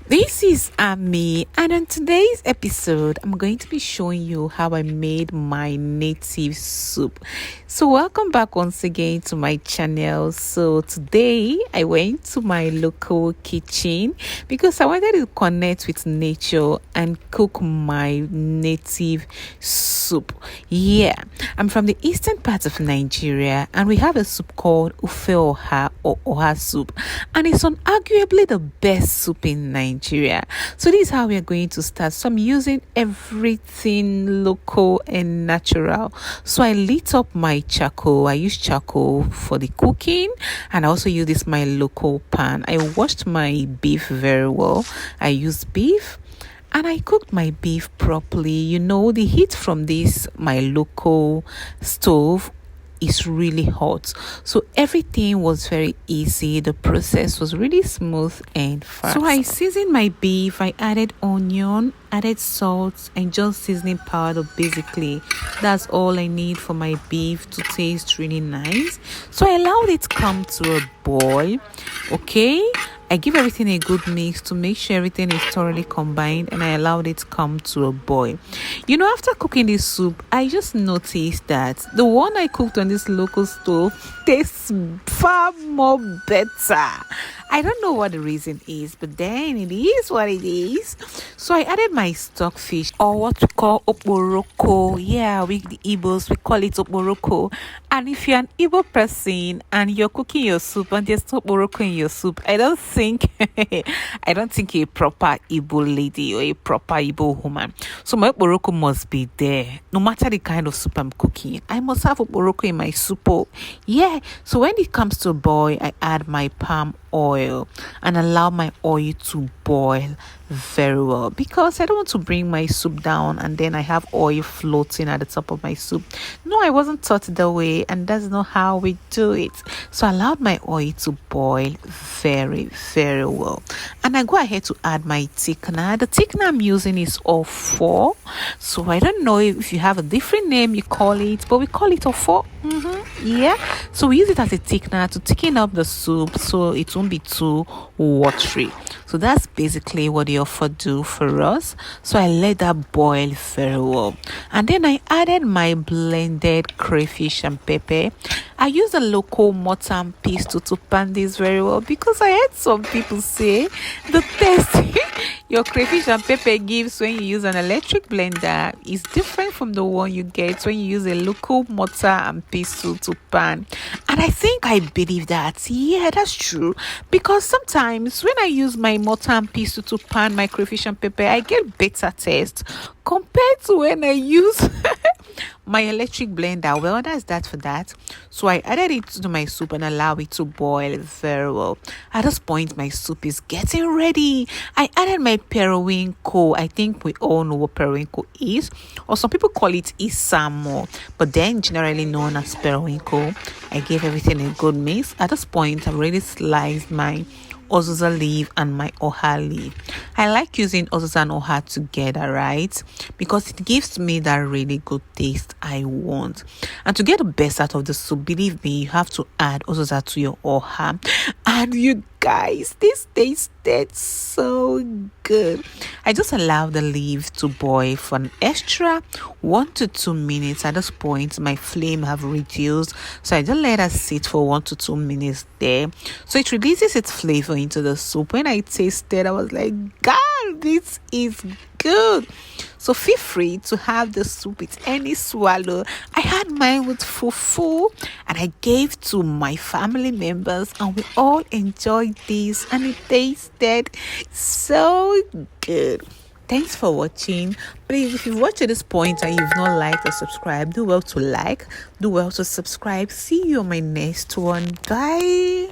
This is Ami, and on today's episode, I'm going to be showing you how I made my native soup. So, welcome back once again to my channel. So, today I went to my local kitchen because I wanted to connect with nature and cook my native soup. Yeah, I'm from the eastern part of Nigeria, and we have a soup called OHA or OHA soup, and it's unarguably the best soup in Nigeria. So this is how we are going to start. So I'm using everything local and natural. So I lit up my charcoal. I use charcoal for the cooking, and I also use this my local pan. I washed my beef very well. I used beef and I cooked my beef properly. You know, the heat from this my local stove is really hot, so everything was very easy. The process was really smooth and fast. So I seasoned my beef. I added onion, added salt, and just seasoning powder. Basically, that's all I need for my beef to taste really nice. So I allowed it to come to a boil. Okay, I give everything a good mix to make sure everything is thoroughly combined, and I allowed it to come to a boil. You know, after cooking this soup, I just noticed that the one I cooked on this local stove tastes far more better. I don't know what the reason is, but then it is what it is. So I added my stockfish, or what we call oporoko. Yeah, we the Igbos, we call it oporoko. And if you're an Igbo person and you're cooking your soup and there's no oporoko in your soup, I don't think you're a proper Igbo lady or a proper Igbo woman. So my oporoko must be there. No matter the kind of soup I'm cooking, I must have oporoko in my soup. Oh, yeah. So when it comes to boil, I add my palm oil and allow my oil to boil very well, because I don't want to bring my soup down and then I have oil floating at the top of my soup. No, I wasn't taught that way, and that's not how we do it. So I allowed my oil to boil very, very well, and I go ahead to add my thickener. The thickener I'm using is O4. So I don't know if you have a different name you call it, but we call it O4. Yeah, so we use it as a thickener to thicken up the soup so it won't be too watery. So that's basically what the offer do for us. So I let that boil very well, and then I added my blended crayfish and pepper. I use a local mortar and pestle to pan this very well, because I heard some people say the taste your crayfish and pepper gives when you use an electric blender is different from the one you get when you use a local mortar and pestle to pan. And I believe that, yeah, that's true, because sometimes when I use my mortar and pestle to pan my crayfish and pepper, I get better taste compared to when I use my electric blender. Well, that's that for that. So I added it to my soup and allow it to boil very well. At this point, my soup is getting ready. I added my periwinkle. I think we all know what periwinkle is, or some people call it isamo, but then generally known as periwinkle. I gave everything a good mix. At this point, I've already sliced my uziza leaf and my OHA leaf. I like using uziza and OHA together, right? Because it gives me that really good taste I want. And to get the best out of the soup, believe me, you have to add uziza to your OHA. And you guys, this tasted so good. I just allow the leaf to boil for an extra 1 to 2 minutes. At this point, my flame have reduced, so I just let it sit for 1 to 2 minutes there, so it releases its flavor into the soup. When I tasted, I was like, God, this is good. So feel free to have the soup with any swallow. I had mine with fufu, and I gave to my family members, and we all enjoyed this, and it tasted so good. Thanks for watching. Please, if you've watched to this point and you've not liked or subscribed, do well to like, do well to subscribe. See you on my next one. Bye.